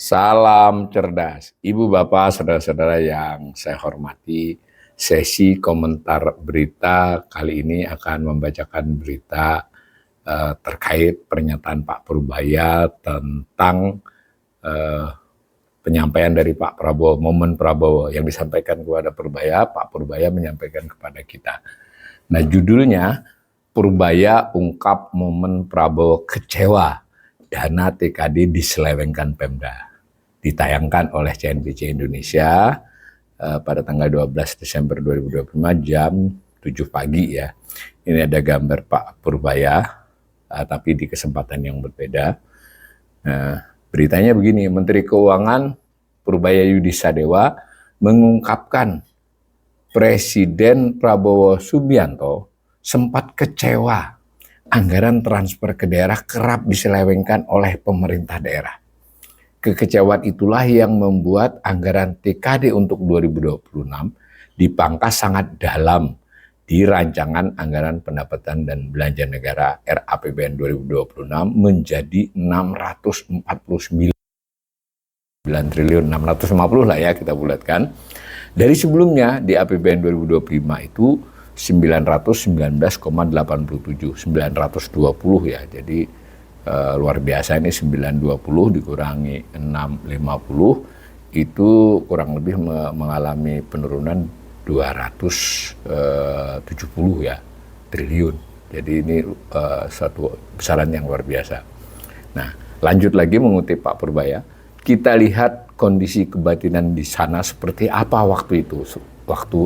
Salam cerdas, Ibu Bapak, saudara-saudara yang saya hormati. Sesi komentar berita kali ini akan membacakan berita terkait pernyataan Pak Purbaya tentang penyampaian dari Pak Prabowo, momen Prabowo yang disampaikan kepada Purbaya, Pak Purbaya menyampaikan kepada kita. Nah, judulnya Purbaya ungkap momen Prabowo kecewa, dana TKD diselewengkan Pemda. Ditayangkan oleh CNBC Indonesia pada tanggal 12 Desember 2025 jam 7 pagi ya. Ini ada gambar Pak Purbaya, tapi di kesempatan yang berbeda. Beritanya begini, Menteri Keuangan Purbaya Yudisadewa mengungkapkan Presiden Prabowo Subianto sempat kecewa anggaran transfer ke daerah kerap diselewengkan oleh pemerintah daerah. Kekecewaan itulah yang membuat anggaran TKD untuk 2026 dipangkas sangat dalam di rancangan anggaran pendapatan dan belanja negara RAPBN 2026 menjadi 649 triliun, 650 lah ya kita bulatkan. Dari sebelumnya di APBN 2025 itu 919,87, 920 ya. Jadi luar biasa, ini 920 dikurangi 650 itu kurang lebih mengalami penurunan 270 ya triliun. Jadi ini satu besaran yang luar biasa. Nah, lanjut lagi mengutip Pak Purbaya, kita lihat kondisi kebatinan di sana seperti apa waktu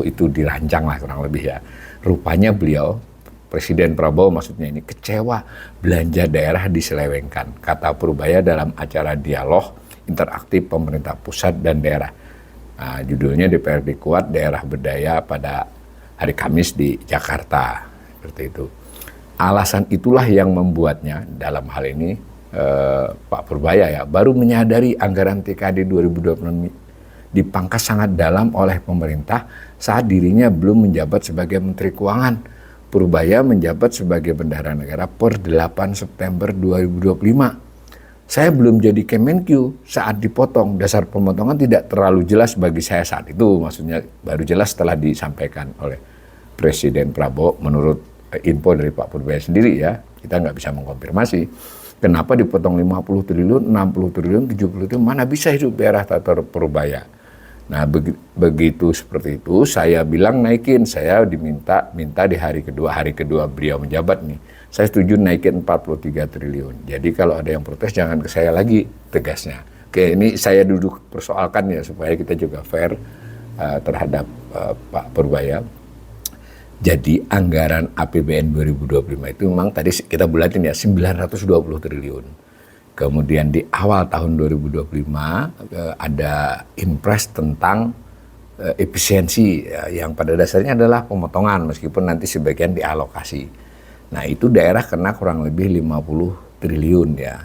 itu dirancang lah kurang lebih ya. Rupanya beliau Presiden Prabowo maksudnya ini kecewa belanja daerah diselewengkan, kata Purbaya dalam acara dialog interaktif pemerintah pusat dan daerah. Nah, judulnya DPRD Kuat Daerah Berdaya pada hari Kamis di Jakarta, seperti itu. Alasan itulah yang membuatnya dalam hal ini Pak Purbaya ya baru menyadari anggaran TKD 2026 dipangkas sangat dalam oleh pemerintah saat dirinya belum menjabat sebagai Menteri Keuangan. Purbaya menjabat sebagai Bendahara Negara per 8 September 2025. Saya belum jadi Kemenkyu saat dipotong. Dasar pemotongan tidak terlalu jelas bagi saya saat itu. Maksudnya baru jelas setelah disampaikan oleh Presiden Prabowo menurut info dari Pak Purbaya sendiri ya. Kita nggak bisa mengkonfirmasi. Kenapa dipotong 50 triliun, 60 triliun, 70 triliun, mana bisa hidup daerah kata Purbaya. Nah begitu seperti itu saya bilang naikin, saya minta di hari kedua beliau menjabat nih, saya setuju naikin 43 triliun. Jadi kalau ada yang protes jangan ke saya lagi tegasnya. Oke, ini saya duduk persoalkan ya supaya kita juga fair terhadap Pak Purbaya. Jadi anggaran APBN 2025 itu memang tadi kita bulatin ya 920 triliun. Kemudian di awal tahun 2025 ada impres tentang efisiensi yang pada dasarnya adalah pemotongan meskipun nanti sebagian dialokasi. Nah itu daerah kena kurang lebih 50 triliun ya.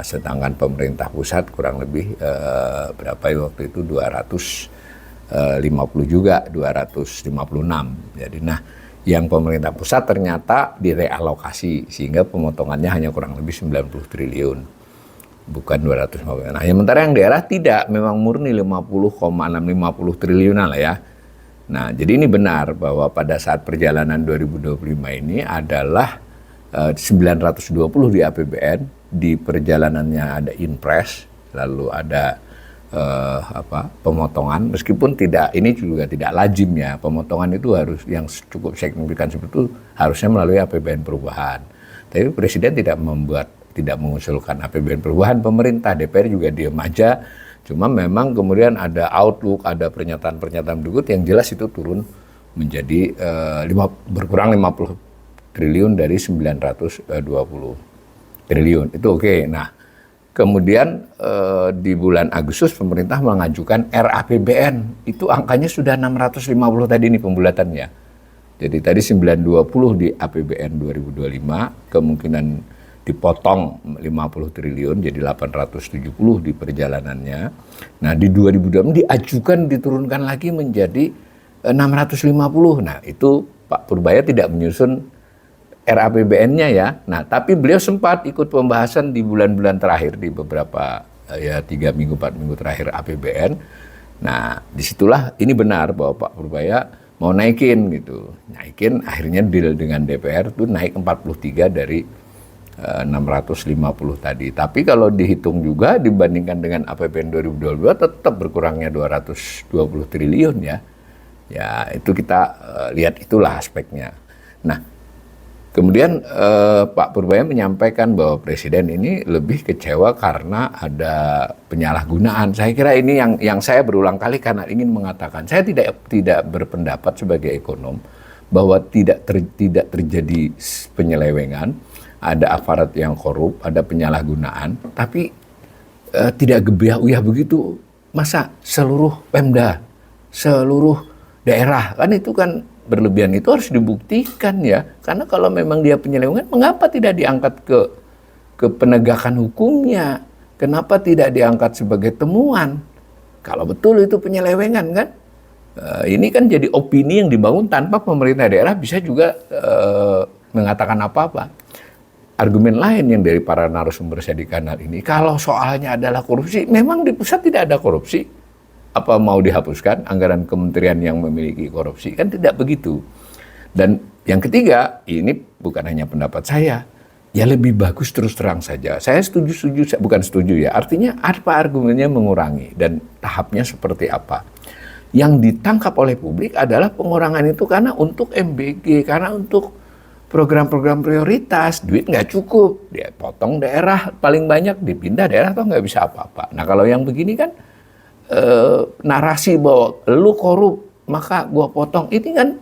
Sedangkan pemerintah pusat kurang lebih berapa ya waktu itu 250 juga, 256. Jadi nah yang pemerintah pusat ternyata direalokasi sehingga pemotongannya hanya kurang lebih 90 triliun. Bukan 250. Nah, sementara yang daerah tidak, memang murni 50,650 triliunan lah ya. Nah, jadi ini benar bahwa pada saat perjalanan 2025 ini adalah 920 di APBN, di perjalanannya ada impres, lalu ada pemotongan, meskipun ini juga tidak lazim ya, pemotongan itu harus yang cukup signifikan seperti itu harusnya melalui APBN perubahan. Tapi Presiden tidak mengusulkan APBN perubahan, pemerintah DPR juga diam aja. Cuma memang kemudian ada outlook, ada pernyataan-pernyataan berikut yang jelas itu turun menjadi berkurang 50 triliun dari 920 triliun. Itu oke. Nah, kemudian di bulan Agustus pemerintah mengajukan RAPBN. Itu angkanya sudah 650 tadi ini pembulatannya. Jadi tadi 920 di APBN 2025, kemungkinan dipotong 50 triliun jadi 870 di perjalanannya. Nah, di 2020 diajukan diturunkan lagi menjadi 650. Nah, itu Pak Purbaya tidak menyusun RAPBN-nya ya. Nah, tapi beliau sempat ikut pembahasan di bulan-bulan terakhir, di beberapa ya 3 minggu 4 minggu terakhir APBN. Nah, disitulah ini benar bahwa Pak Purbaya mau naikin gitu. Naikin, akhirnya deal dengan DPR itu naik 43 dari 650 tadi. Tapi kalau dihitung juga dibandingkan dengan APBN 2022 tetap berkurangnya 220 triliun ya. Ya, itu kita lihat itulah aspeknya. Nah, kemudian Pak Purbaya menyampaikan bahwa Presiden ini lebih kecewa karena ada penyalahgunaan. Saya kira ini yang saya berulang kali karena ingin mengatakan, saya tidak berpendapat sebagai ekonom bahwa tidak terjadi penyelewengan, ada aparat yang korup, ada penyalahgunaan, tapi tidak gebiah-uyah begitu. Masa seluruh Pemda, seluruh daerah, kan itu kan berlebihan, itu harus dibuktikan ya. Karena kalau memang dia penyelewengan, mengapa tidak diangkat ke penegakan hukumnya? Kenapa tidak diangkat sebagai temuan? Kalau betul itu penyelewengan kan? Ini kan jadi opini yang dibangun tanpa pemerintah daerah bisa juga mengatakan apa-apa. Argumen lain yang dari para narasumber saya di kanal ini, kalau soalnya adalah korupsi, memang di pusat tidak ada korupsi. Apa mau dihapuskan anggaran kementerian yang memiliki korupsi? Kan tidak begitu. Dan yang ketiga, ini bukan hanya pendapat saya, ya lebih bagus terus terang saja. Saya setuju, bukan setuju ya, artinya apa argumennya mengurangi dan tahapnya seperti apa. Yang ditangkap oleh publik adalah pengurangan itu karena untuk MBG, karena untuk program-program prioritas, duit nggak cukup, dia potong daerah paling banyak, dipindah daerah atau nggak bisa apa-apa. Nah kalau yang begini kan narasi bahwa lu korup maka gua potong, ini kan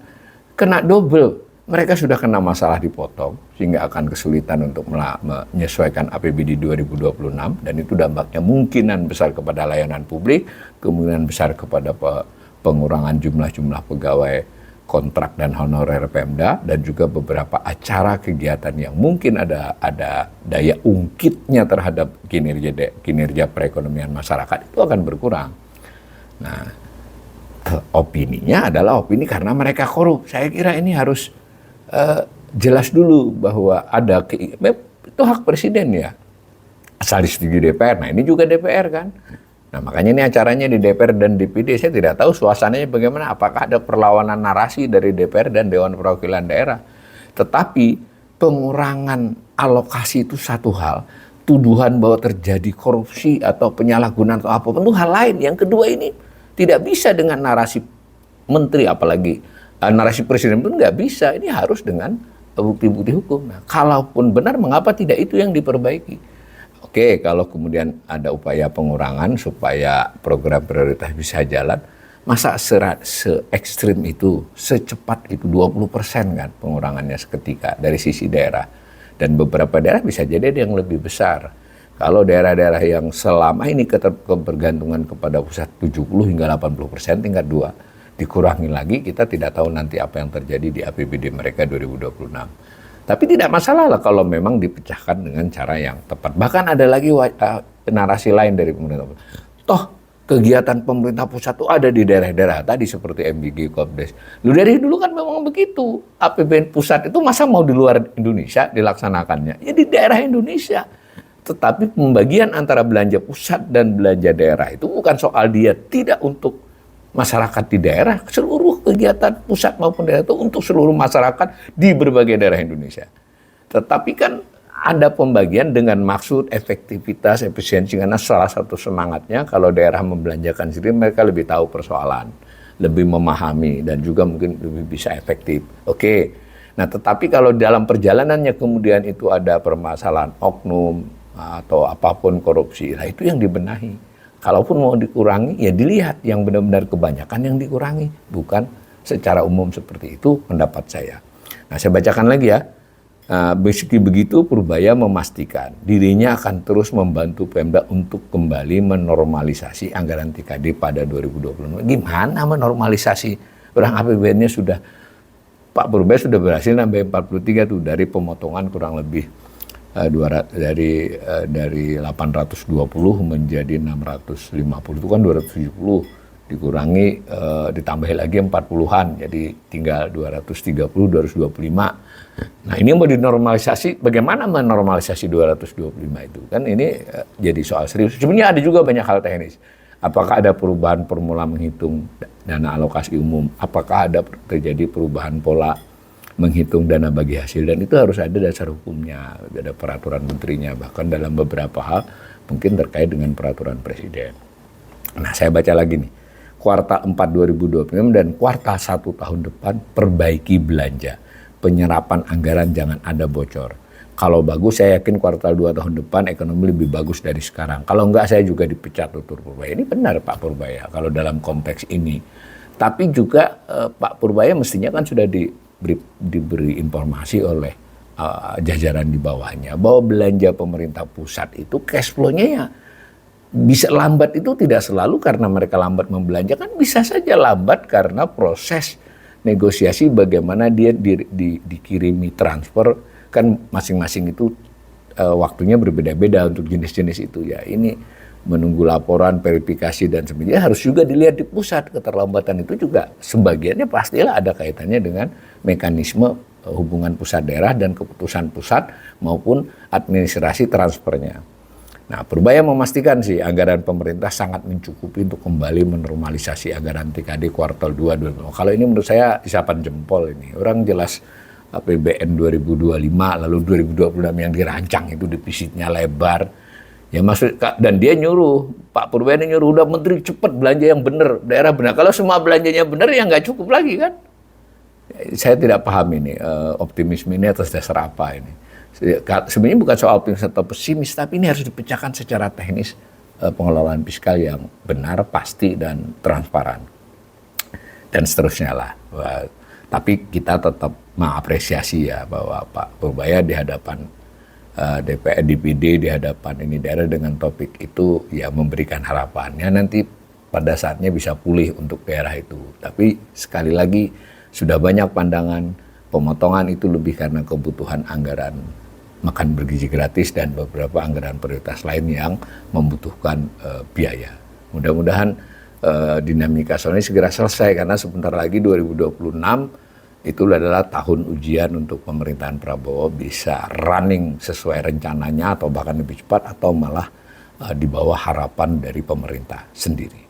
kena double. Mereka sudah kena masalah dipotong sehingga akan kesulitan untuk menyesuaikan APBD 2026 dan itu dampaknya kemungkinan besar kepada layanan publik, kemungkinan besar kepada pengurangan jumlah pegawai kontrak dan honorer Pemda, dan juga beberapa acara kegiatan yang mungkin ada daya ungkitnya terhadap kinerja perekonomian masyarakat itu akan berkurang. Nah, opininya adalah opini karena mereka korup. Saya kira ini harus jelas dulu bahwa ada itu hak presiden ya. Asal disetujui DPR. Nah, ini juga DPR kan. Nah, makanya ini acaranya di DPR dan DPD, saya tidak tahu suasananya bagaimana, apakah ada perlawanan narasi dari DPR dan Dewan Perwakilan Daerah. Tetapi pengurangan alokasi itu satu hal, tuduhan bahwa terjadi korupsi atau penyalahgunaan atau apapun itu hal lain. Yang kedua ini tidak bisa dengan narasi menteri, apalagi narasi presiden pun nggak bisa, ini harus dengan bukti-bukti hukum. Nah, kalaupun benar, mengapa tidak itu yang diperbaiki? Oke, kalau kemudian ada upaya pengurangan supaya program prioritas bisa jalan, masa se-ekstrim itu, secepat itu 20% kan pengurangannya seketika dari sisi daerah. Dan beberapa daerah bisa jadi ada yang lebih besar. Kalau daerah-daerah yang selama ini ketergantungan kepada pusat 70 hingga 80% tingkat 2, dikurangi lagi, kita tidak tahu nanti apa yang terjadi di APBD mereka 2026. Tapi tidak masalah lah kalau memang dipecahkan dengan cara yang tepat. Bahkan ada lagi narasi lain dari pemerintah. Toh kegiatan pemerintah pusat itu ada di daerah-daerah tadi seperti MBG, Kopdes. Lu dari dulu kan memang begitu. APBN pusat itu masa mau di luar Indonesia dilaksanakannya? Ya di daerah Indonesia. Tetapi pembagian antara belanja pusat dan belanja daerah itu bukan soal dia tidak untuk masyarakat di daerah, seluruh kegiatan pusat maupun daerah itu untuk seluruh masyarakat di berbagai daerah Indonesia. Tetapi kan ada pembagian dengan maksud efektivitas, efisiensi, karena salah satu semangatnya kalau daerah membelanjakan sendiri mereka lebih tahu persoalan, lebih memahami dan juga mungkin lebih bisa efektif. Oke. Nah, tetapi kalau dalam perjalanannya kemudian itu ada permasalahan oknum atau apapun korupsi, nah itu yang dibenahi. Kalaupun mau dikurangi, ya dilihat yang benar-benar kebanyakan yang dikurangi. Bukan secara umum seperti itu pendapat saya. Nah, saya bacakan lagi ya. Meski begitu, Purbaya memastikan dirinya akan terus membantu Pemda untuk kembali menormalisasi anggaran TKD pada 2026. Gimana menormalisasi? Orang APBN-nya sudah, Pak Purbaya sudah berhasil nambah 43 tuh dari pemotongan kurang lebih dari 820 menjadi 650 itu kan 270 dikurangi ditambahin lagi 40-an, jadi tinggal 230, 225. Nah ini mau dinormalisasi, bagaimana menormalisasi 225 itu? Kan ini jadi soal serius. Sebenarnya ada juga banyak hal teknis. Apakah ada perubahan formula menghitung dana alokasi umum? Apakah ada terjadi perubahan pola menghitung dana bagi hasil? Dan itu harus ada dasar hukumnya, ada peraturan menterinya. Bahkan dalam beberapa hal mungkin terkait dengan peraturan presiden. Nah saya baca lagi nih. Kuartal 4 2025 dan kuartal 1 tahun depan perbaiki belanja. Penyerapan anggaran jangan ada bocor. Kalau bagus saya yakin kuartal 2 tahun depan ekonomi lebih bagus dari sekarang. Kalau enggak saya juga dipecat Tutur Purbaya. Ini benar Pak Purbaya kalau dalam konteks ini. Tapi juga Pak Purbaya mestinya kan sudah diberi informasi oleh jajaran di bawahnya bahwa belanja pemerintah pusat itu cash flow-nya ya bisa lambat. Itu tidak selalu karena mereka lambat membelanja, kan bisa saja lambat karena proses negosiasi bagaimana dia dikirimi transfer, kan masing-masing itu waktunya berbeda-beda untuk jenis-jenis itu ya. Ini menunggu laporan, verifikasi dan sebagainya harus juga dilihat di pusat. Keterlambatan itu juga sebagiannya pastilah ada kaitannya dengan mekanisme hubungan pusat daerah dan keputusan pusat maupun administrasi transfernya. Nah, Purbaya memastikan sih anggaran pemerintah sangat mencukupi untuk kembali menormalisasi anggaran TKD kuartal 2 2025. Kalau ini menurut saya isapan jempol ini. Orang jelas APBN 2025 lalu 2026 yang dirancang itu defisitnya lebar. Ya maksud, dan dia nyuruh, Pak Purbaya nyuruh udah menteri cepet belanja yang benar, daerah benar. Kalau semua belanjanya benar ya nggak cukup lagi kan. Saya tidak paham ini optimisme ini atas dasar apa ini. Sebenarnya bukan soal optimis atau pesimis, tapi ini harus dipecahkan secara teknis pengelolaan fiskal yang benar, pasti, dan transparan. Dan seterusnya lah. Tapi kita tetap mengapresiasi ya bahwa Pak Purbaya di hadapan DPR, DPD, di hadapan ini daerah dengan topik itu ya memberikan harapannya nanti pada saatnya bisa pulih untuk daerah itu. Tapi sekali lagi sudah banyak pandangan pemotongan itu lebih karena kebutuhan anggaran makan bergizi gratis dan beberapa anggaran prioritas lain yang membutuhkan biaya. Mudah-mudahan dinamika soal ini segera selesai karena sebentar lagi 2026 itu adalah tahun ujian untuk pemerintahan Prabowo bisa running sesuai rencananya atau bahkan lebih cepat atau malah di bawah harapan dari pemerintah sendiri.